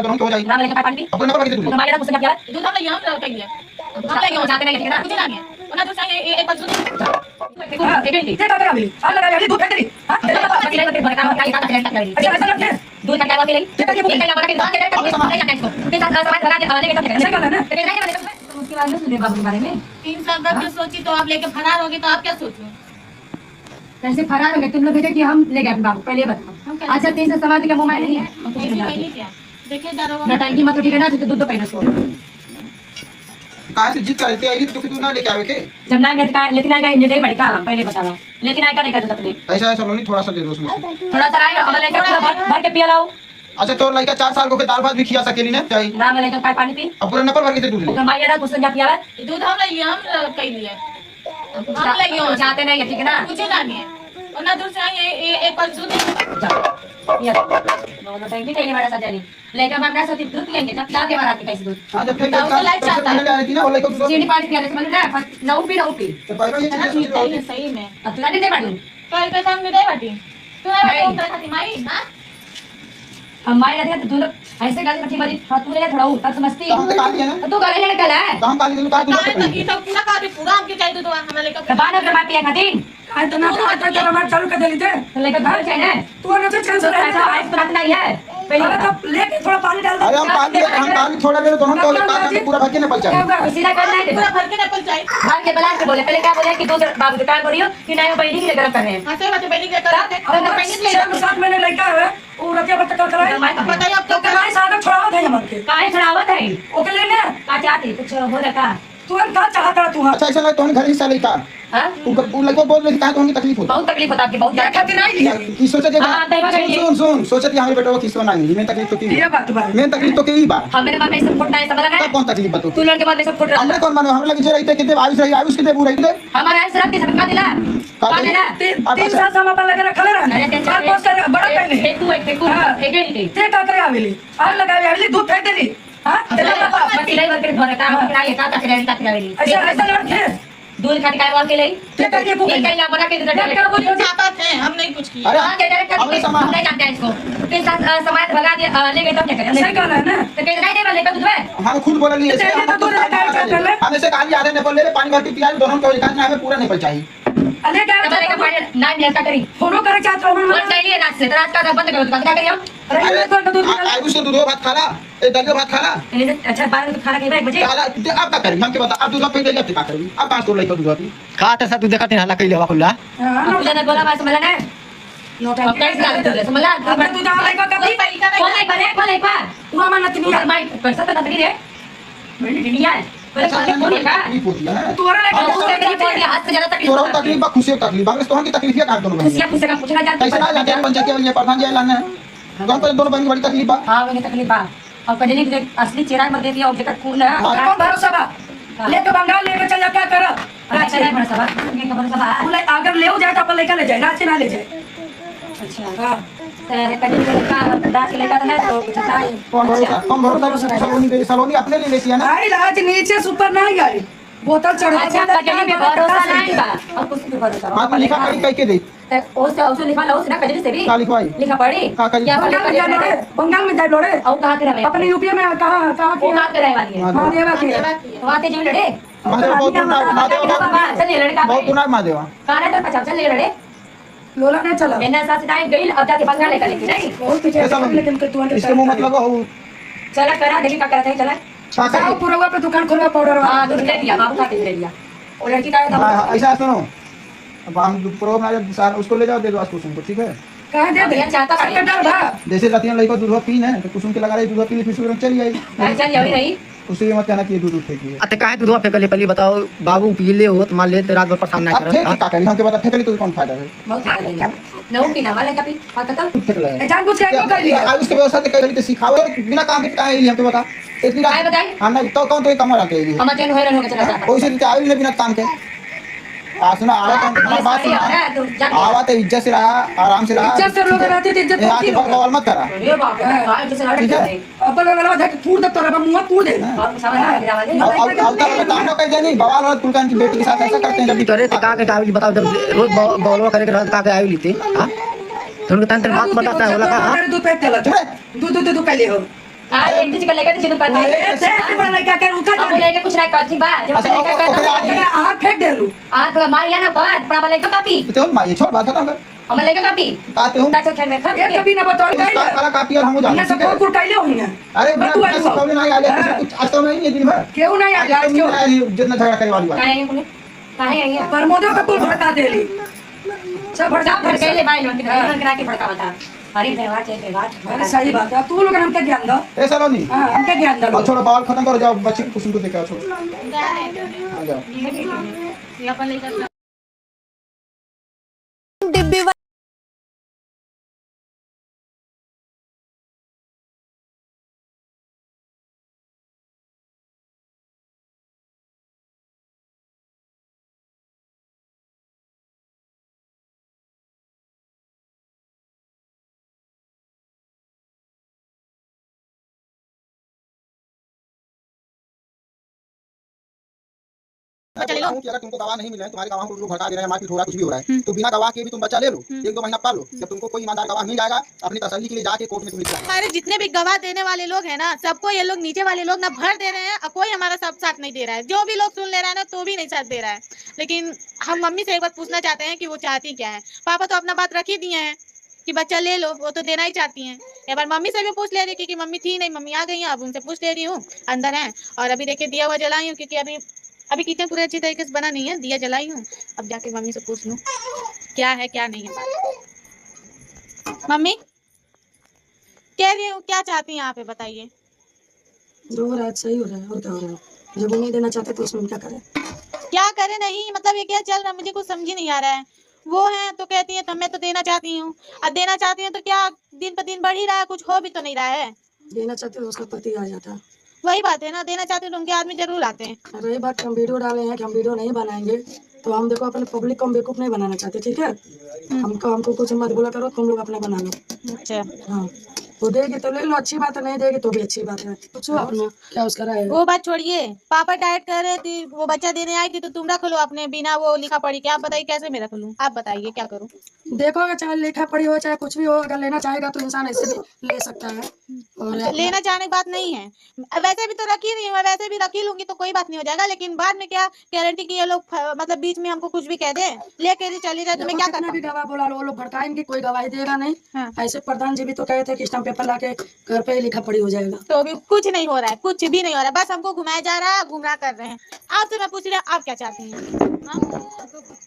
तो हम हो जाए नाम लेके पानी पी अपन नंबर लगे दूध हमारे ना मुझसे क्या दूध हम ले हम कह लिया हम ले जाते नहीं ठीक है ना कुछ ना है वरना दूसरा ये एक बार ठीक है नहीं क्या कर रही है लगा रही दूध फेंक दी हां अच्छा ऐसा लगता है दूध का के लिए ये क्या बना के बात के नहीं इसको के साथ समाज लगा के लेके तो ऐसा करना ना लेकिन नहीं मैंने उसके बाद में सुने बाबू के बारे में 3 साल बाद जो सोची तो आप लेके फरार होगे तो आप क्या सोचो कैसे फरार हो गए तुम लोग भेजे कि हम ले गए अपने बाबू पहले बताओ अच्छा 3 साल समाज के मोबाइल नहीं है पहले क्या देखिए दारोगा नटाई की मत ठीक है ना तो दूध तो पहले सो कहां से जीत करते आई तो तू ना लेके आवे के जब ना गए का लेकिन आएगा इंजन बड़ी का पहले बताओ लेकिन आएगा नहीं कर अपने ऐसा ऐसा लोनी थोड़ा सा दे दो उसमें थोड़ा सा आएगा और लेके पूरा भर के पिया लाओ अच्छा तो लड़का 4 साल को के दाल भात भी खिया सकेली ना चाहिए नाम लेके पानी पी अब पूरा नकल भर के दूध ले तो माया ना कुछ समझा पिया दूध हम ले लिया हम कह लिया हम ले गए चाहते नहीं है ठीक है ना कुछ ना है वरना दूसरा ये एक बार दूध ये नो टैंकी नहीं हमारा सजानी लेके हम ना सोची दूध लेंगे जब ला के मारा के कैसे दूध अच्छा फिर क्या लाइट चाहता है ना वो लड़का दूध चीनी पानी पिया समझ ना नौ पी तो पाइपा ये चीज सही में अब तू नहीं दे पाटू कल के सामने दे बाटी तू है बाटी उतर खाती माई हां हमारे रहते तो तू लोग ऐसे गाली मत मारी तू ले थोड़ा तब समझती हम तो काली है ना तू करे कल है तो हम काली दूध का दूध तो ये सब पूरा का पूरा हमके चाहिए दूध हमें लेकर दबाना कर मार पिया खातिर आज तो ना आता तो हमारा चालू कर देली थे तो लेकर घर चाहिए तू ना तो चल तो ऐसा आइस बात नहीं है पहले तो लेके थोड़ा पानी डाल अरे हम पानी थोड़ा ले तो हम तो लेकर पूरा भर के नहीं पहुंचा सीधा करना है पूरा भर के नहीं चाहिए भाग के बला के बोले पहले क्या बोले कि दूध बाबू दुकान बोलियो कि नहीं बहनी के लिए गरम कर रहे हैं हां सही बात है पहले क्या कर और पहले ले 7 महीने लड़का है वो रतिया बत्ता कर कराए बताइए अब तो कमाई सादा छोड़ावत है हमर के काहे छड़ावत है ओके लेने का चाहती कुछ हो रहा तू का चाहता तू अच्छा ऐसा तो हम घर हिस्सा लेता हां वो लड़का बोल रहे कहा तो उनकी तकलीफ होता बहुत तकलीफ होता आपकी बहुत क्या खातिर नहीं लिया की सोचे जे हां दैवा करिए सुन सोचे कि हमें बेटा को किसको नहीं मैं तकलीफ तो की ये बात बा मैं तकलीफ तो की बा हमारे बाप में सब फुटना है समझ तब रहा कौन तकलीफ बतो तू लड़के बाद में सब फुट रहा हमने कौन मानो हम लगे जे रहते कितने आयुष कितने पूरा रहते हमारा ऐसे रख के सब का दिला का दिला 3 साल से हम अपन लगे रखले रहने अरे चार पांच कर बड़ा पहले एक नहीं ते का करे आवेली आग लगावे आवेली दूध फेंक देली हां तेरा मत ले वर्कर घर का का ये का कचरा ऐसा ऐसा लड़के दूध खाने का वाल के लिए ते करके को ये कहीं बना के क्या कर बोल चाहता है हम नहीं कुछ किया अरे हां डायरेक्ट हम नहीं जानते हैं इसको के साथ समाज भगा दिया ले गए तो क्या करें सही कहना है ना तो कह नहीं दे वाले का दूध है हम खुद बोल लिए ते तो दूध कर ले हमें से कहा आधे ने बोल ले पानी भर के पिया दोनों को एक हमें पूरा नहीं पड़ चाहिए अरे क्या हमारे का पानी ना मिलता करी फोनो करे क्या तो मन चाहिए रात से रात का बंद करो दुकान क्या करिए हम अरे तो दूध आयुष तो दूध भात खाला ए दलिया भात खाला अच्छा 12 दूध खाना के 1 बजे खाला अब क्या करें हम के बता अब दूध पे ले जाते का करें अब 5 तो लेकर दूध पी खाते सा तू देखत हल्ला कइले हवा खुला अब जाने बोला बात समझ ना नोटा कैसे लागत है समझ ला अब तू जा लेगा कभी कौन है पा तू हमारा नतनी यार माई पैसा तो नहीं रे मैंने नहीं है पहले कौन है का तकलीफ होती है तू अरे और उससे तकलीफ होती है हाथ से ज्यादा तकलीफ तोरा तकलीफ बा खुशी तकलीफ बाकी तो हम की तकलीफ है का दोनों बहन खुशियां खुशियां पूछना जाते कैसे ना जाते पंचायत के लिए प्रधान जी लाने गांव पर दोनों बहन की बड़ी तकलीफ बा हां वो तकलीफ बा और कजनी के असली चेहरा मत दे दिया और जेकर खून है कौन भरोसा बा लेके बंगाल लेके चल जा क्या कर अच्छा नहीं भरोसा बा ये खबर सब बोले अगर ले जाए तो अपन लेकर ले जाए रात से ना ले जाए अच्छा हां कजनी का दास के लेकर है तो कुछ चाहिए कौन भरोसा सलोनी अपने लिए लेती है ना आई रात नीचे सुपर नहीं आई बोतल चढ़ा अच्छा कजनी में भरोसा नहीं बा और कुछ भी भरोसा हां लिखा पढ़ी कह के दे उसे लिखा लो उसने कजनी से भी का लिखवाई लिखा पढ़ी का करी क्या बंगाल में जाए लोड़े और कहां के रहे अपने यूपी में कहां कहां वो कहां के रहे वाली है महादेवा की वाते जो लड़े महादेव बहुत चल लड़का बहुत ना महादेव कहां है तो 50 चल लड़े लोला नहीं चला मैंने साथ टाइम गई अब जाके बंगाल लेकर लेके नहीं बहुत पीछे ऐसा लेकिन तू इसके मुंह मत लगाओ चला करा देखी क्या करता है चला का जाओ कर पूरा पे दुकान खोलवा पाउडर वाला हां दूध ले लिया बाबू खाते ले लिया और लड़की का था ऐसा सुनो अब हम प्रोग्राम में सारा उसको ले जाओ दे दो आज कुसुम को ठीक है कहां दे दे चाहता का डर भा जैसे लतियां लई को दूध पी है तो कुसुम के लगा रही दूध पी फिर सुबह चली आई मैं चल जाई रही उसे मत कहना कि दूध फेंकी है अते काहे दूधवा फेकले पहले बताओ बाबू पी ले हो तो मान ले रात भर परेशान ना अब फेंक कर का करी हम के बता फेंकली तो कौन फायदा है बहुत फायदा लेगा नौ की ना वाले कभी पता था फेंक ले जान कुछ क्या कर लिया आज उसके व्यवस्था से कहीं तो सिखाओ बिना काम के काहे हम के बता इतनी काय बताई हम तो कौन तो कमरा के लिए हम जन होय रहने चला जाता ओइसे तो आइल बिना काम के सुना आवा तो हमारी बात सुना आवा तो इज्जत से रहा आराम से रहा इज्जत से लोग रहते थे इज्जत आके बकवाल मत करा ये बाप रे काय जैसे लड़के थे अब लगा धक फूट दे तोरा मुंह फूट दे और समझ आ गया वाले अब तक तानो कह जानी बवाल और तुलकान की बेटी के साथ ऐसा करते हैं जब तोरे ते का के आवी बताओ जब रोज बॉलवा करे के रहत का के आवी लीते हां तुमके तंत्र बात बताता है होला का दूध पे चला दूध दूध दूध ले हो आज एक दूसरे को लेकर चलो पर क्या कर उनका अब लेके कुछ नहीं करती बात जब अच्छा, लेके हाथ फेंक दे लू आज मारिया ना बात पड़ा लेके कापी तो माँ ये छोड़ बात खत्म कर हम लेके कापी आते हूँ ताकि खेल में खा ये कभी ना बताओ उसका वाला कापी और हम हमने सब जाओ कुछ काइले होंगे अरे तू बिना सिखाने नहीं आ गया कुछ आज तो नहीं है दिन भर क्यों नहीं आ गया आज क्यों क्यों जितना झगड़ा करने वाली बात कहां है बोले कहां है प्रमोदों का कुल भड़का दे ली सब भड़का सब भड़के ले भाई लोग करा के भड़का बता अरे व्यवहार है व्यवहार अरे सही बात है तू लोग हमके ज्ञान दो ए सलोनी हां हमके ज्ञान दो अब छोड़ो बाल खत्म करो जाओ बच्चे को कुछ तो देखा छोड़ो आ जाओ ये अपन लेकर चले लो कि अगर तुमको गवाह नहीं मिले हैं, तुम्हारे गवाह को लोग भड़का दे रहे हैं, मारपीट हो रहा है, कुछ भी हो रहा है, तो बिना गवाह के भी तुम बच्चा ले लो, 1-2 महीना पाल लो, जब तुमको कोई ईमानदार गवाह मिल जाएगा अपनी तसल्ली के लिए जाके कोर्ट में तुम लिख जाओ। हमारे जितने भी गवाह देने वाले लोग हैं ना, सबको ये लोग नीचे वाले लोग ना भर दे रहे हैं और कोई हमारा सब साथ नहीं दे रहा है। जो भी लोग सुन ले रहा है ना तो भी नहीं साथ दे रहा है। लेकिन हम मम्मी से एक बार पूछना चाहते हैं कि वो चाहती क्या है। पापा तो अपना बात रख ही दिए हैं कि बच्चा ले लो, वो तो देना ही चाहती हैं। एक बार मम्मी से भी पूछ ले रही थी कि मम्मी थी नहीं, मम्मी आ गई हैं, अब उनसे पूछ ले रही हूँ, अंदर हैं। और अभी देखिए दिया हुआ जलाई हूँ क्योंकि अभी किचन पूरे अच्छी तरीके से बना नहीं है, दिया जलाई हूँ। अब जाके मम्मी से पूछ लूँ क्या है क्या नहीं है। मम्मी कह रही हूँ, क्या चाहती हैं आप, बताइए। जो हो रहा है सही हो रहा है और क्या हो रहा है। जब वो नहीं देना चाहते तो उसमें क्या करें? क्या करे नहीं, मतलब ये क्या चल रहा है, मुझे कुछ समझ ही नहीं आ रहा है। वो है तो कहती है तो मैं तो देना चाहती हूँ, अब देना चाहती हूँ तो क्या दिन पर दिन बढ़ ही रहा है, कुछ हो भी तो नहीं रहा है। देना चाहते तो उसका पति आ जाता। वही बात है ना, देना चाहते हो तो उनके आदमी जरूर आते हैं। रही बात हम वीडियो डाले हैं कि हम वीडियो नहीं बनाएंगे, तो हम देखो अपने पब्लिक को हम बेवकूफ नहीं बनाना चाहते, ठीक है। हमको कुछ मत बोला करो, तुम लोग अपना बना लो। अच्छा, हाँ वो देगी तो ले लो, अच्छी बात है, नहीं देगी तो भी अच्छी बात है। पूछो अपना क्या उसका राय है। वो बात छोड़िए, पापा डाइट कर रहे थे, वो बच्चा देने आई थी तो तुम रख लो अपने बिना वो लिखा पढ़ी के। आप बताइए कैसे मैं रख लूँ, आप बताइए क्या करूँ। देखो अगर चाहे लिखा पढ़ी हो चाहे कुछ भी हो, अगर लेना चाहेगा तो इंसान ऐसे भी ले सकता है। और लेना चाहने की बात नहीं है, वैसे भी तो रखी रही हूँ, वैसे भी रखी लूंगी तो कोई बात नहीं हो जाएगा। लेकिन बाद में क्या गारंटी की ये लोग मतलब बीच में हमको कुछ भी कह दे, लेके चली जाए तो मैं क्या कितना करना। भी गवाह बोला लो, वो लोग भड़काएंगे, कोई गवाही देगा नहीं। हाँ। ऐसे प्रधान जी भी तो कहे थे कि स्टाम्प पेपर लाके घर पे ही लिखा पढ़ी हो जाएगा। तो अभी कुछ नहीं हो रहा है, कुछ भी नहीं हो रहा है, बस हमको घुमाया जा रहा है, गुमराह कर रहे हैं। आपसे मैं पूछ रही हूँ आप क्या चाहती हैं।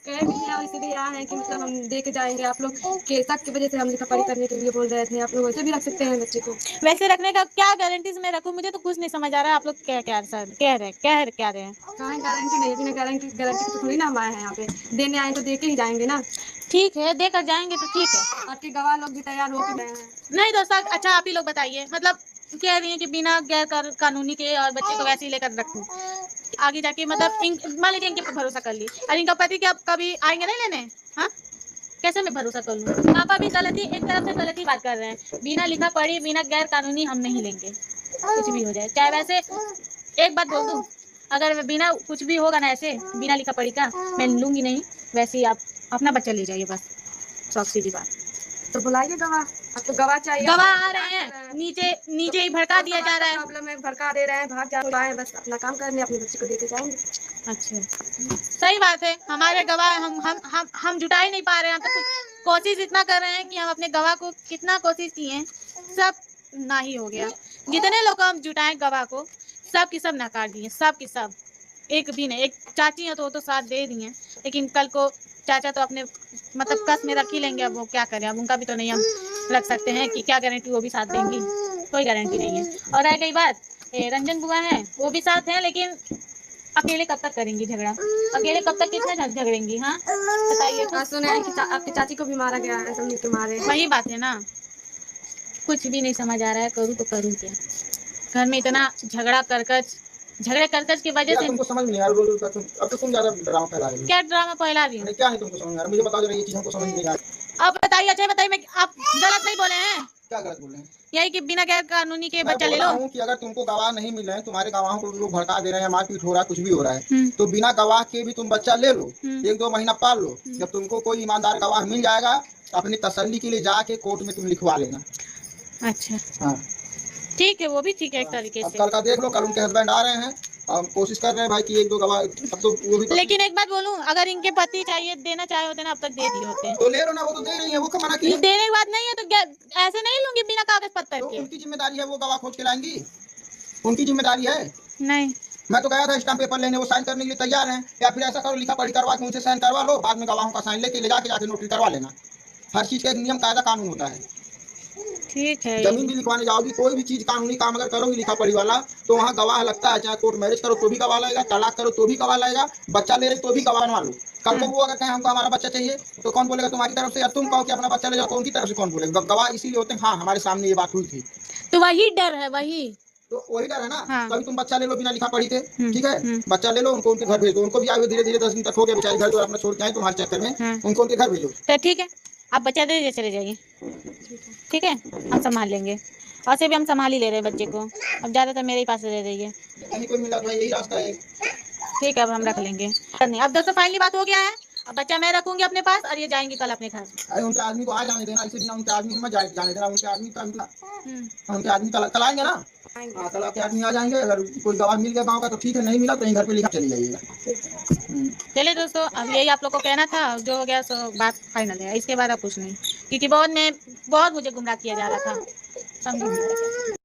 कह भी है इसलिए यहाँ है कि मतलब हम दे के जाएंगे, आप लोग के तक की वजह से हम लिखा पढ़ी करने के लिए बोल रहे थे, आप लोग वैसे भी रख सकते हैं बच्चे को। वैसे रखने का क्या गारंटी से मैं रखूँ, मुझे तो कुछ नहीं समझ आ रहा है। आप लोग क्या क्या सर कह रहे हैं। कहाँ गारंटी नहीं, बिना गारंटी तो थोड़ी ना हम आए हैं यहाँ पे, देने आए तो दे के ही जाएंगे ना। ठीक है, देकर जाएंगे तो ठीक है। आपके गवाह लोग भी तैयार होकर गए हैं। नहीं दोस्तों, अच्छा आप ही लोग बताइए, मतलब कह रही हैं कि बिना गैर कानूनी के और बच्चे को वैसे ही लेकर रखूं, आगे जाके मतलब मान लीजिए इनके पर भरोसा कर ली और इनका पति क्या कभी आएंगे नहीं लेने। हाँ, कैसे मैं भरोसा कर लूँ। पापा भी गलत ही, एक तरफ से गलत ही बात कर रहे हैं। बिना लिखा पढ़ी बिना गैर कानूनी हम नहीं लेंगे, कुछ भी हो जाए। चाहे वैसे एक बात बोल दूँ, अगर बिना कुछ भी होगा ना ऐसे बिना लिखा पढ़ी का, मैं लूंगी नहीं। वैसे ही आप अपना बच्चा ले जाइए, बस सब सीधी बात। तो बुलाइए गवाह, आपको गवाह चाहिए। गवाह आ रहे हैं, नीचे ही भड़का दिया जा रहा है। प्रॉब्लम है, भड़का दे रहे हैं, भाग जा रहे हैं, बस अपना काम करने अपने बच्चे को देके जाएंगे। अच्छा, सही बात है। हमारे गवाह हम जुटा ही नहीं पा रहे हैं। हम तो कोशिश इतना कर रहे हैं कि हम अपने गवाह को कितना कोशिश किए हैं, सब ना ही हो गया। जितने लोग हम जुटाएं गवाह को, सब की सब नकार दिए, सब की सब, एक भी नहीं। एक चाची है तो वो तो साथ दे दी हैं, लेकिन कल को चाचा तो अपने मतलब कस में रख ही लेंगे। अब वो क्या करें, अब उनका भी तो नहीं हम रख सकते हैं कि क्या गारंटी वो भी साथ देंगी, कोई गारंटी नहीं है। और रह गई बात, रंजन बुआ है, वो भी साथ हैं, लेकिन अकेले कब तक करेंगी झगड़ा, अकेले कब तक कितना झगड़ेंगी। हाँ बताइए। आज सुना है कि आपकी चाची को भी मारा गया है, सब मिलके मारे। वही बात है ना, कुछ भी नहीं समझ आ रहा है, करूँ तो करूँ क्या। घर में इतना झगड़े करकच की वजह से तुमको समझ नहीं आ रहा। अब तो तुम ज्यादा ड्रामा फैला रही हो। क्या ड्रामा फैला रही हूँ, क्या है तुमको समझ नहीं आ रहा, मुझे बताओ जरा, ये चीज हमको समझ नहीं आ रही। अब बताइए। अच्छा बताइए, मैं आप गलत नहीं बोले हैं। क्या गलत बोल रहे हैं? यही कि बिना गैर कानूनी के मैं बच्चा ले बोल लो। रहा हूं कि अगर तुमको गवाह नहीं मिले हैं, तुम्हारे गवाहों को लोग भड़का दे रहे हैं, मारपीट हो रहा है, कुछ भी हो रहा है, तो बिना गवाह के भी तुम बच्चा ले लो, 1-2 महीना पाल लो, जब तुमको कोई ईमानदार गवाह मिल जाएगा अपनी तसल्ली के लिए जाके कोर्ट में तुम लिखवा लेना। अच्छा हाँ ठीक है, वो भी ठीक है एक तरीके अब से। कल का देख लो, कल उनके हस्बैंड आ रहे हैं, हम कोशिश कर रहे हैं भाई कि एक दो गवाह, अब तो वो भी लेकिन एक बात बोलूं, अगर इनके पति चाहिए देना चाहे होते ना अब तक दे दिए होते। तो ले लो ना, वो तो दे रही है, वो कब मना की है? देने की बात नहीं है तो ऐसे नहीं लूंगी बिना कागज पत्तर तो के। उनकी जिम्मेदारी है, वो गवाह खोज के लाएंगी, उनकी जिम्मेदारी है। नहीं मैं तो गया था स्टाम्प पेपर लेने, वो साइन करने के लिए तैयार हैं। या फिर ऐसा करो, लिखा पढ़ी करवा के उनसे साइन करवा लो, बाद में गवाहों का साइन लेके ले जाके नोटरी करवा लेना। हर चीज का एक नियम कायदा कानून होता है। ठीक है। जमीन भी लिखवाने जाओगी, कोई भी चीज कानूनी काम अगर करोगी लिखा पढ़ी वाला, तो वहाँ गवाह लगता है। चाहे कोर्ट मैरिज करो तो भी गवाह लगेगा, तलाक करो तो भी गवाह लगेगा, बच्चा ले रहे तो भी गवाह बनवा लो। कल को वो अगर कहें हमको हमारा बच्चा चाहिए, तो कौन बोलेगा तुम्हारी तरफ से? या तुम कहो कि अपना बच्चा ले जाओ, तो उनकी तरफ से कौन बोलेगा? गवाह इसीलिए होते हैं, हाँ हमारे सामने ये बात हुई थी। तो वही डर है, वही तो वही डर है ना। हाँ। तभी तुम बच्चा ले लो बिना लिखा पढ़ी के, ठीक है? बच्चा ले लो, उनको उनके घर भेज दो। उनको भी आए धीरे धीरे 10 दिन तक हो गया, बेचारी घर द्वार अपना छोड़ के आए तुम्हारे चक्कर में, उनको उनके घर भेजो। तो ठीक है, आप बच्चा दे दीजिए, चले जाइए। ठीक है, हम संभाल लेंगे। वैसे भी हम संभाल ही ले रहे हैं बच्चे को, अब ज़्यादातर मेरे ही पास दे दीजिए। कहीं कोई मिला तो यही रास्ता है। ठीक है, अब हम रख लेंगे। नहीं, अब दोस्तों फाइनली बात हो गया है। अब बच्चा मैं रखूंगी अपने पास और ये जाएंगे कल अपने घर। अरे उनके आदमी को आ जाने देना, इसी बिना उनके आदमी को मत जाने देना। उनके आदमी का उनके आदमी कल आएंगे ना। हाँ, कल आपके आदमी आ जाएंगे। अगर कोई गवाह मिल गया गाँव का तो ठीक है, नहीं मिला तो यहीं घर पे लिखा चली जाइएगा। चलिए दोस्तों, अब यही आप लोग को कहना था, जो हो गया सो बात फाइनल है। इसके बाद अब कुछ नहीं, क्योंकि बहुत मुझे गुमराह किया जा रहा था, समझिए।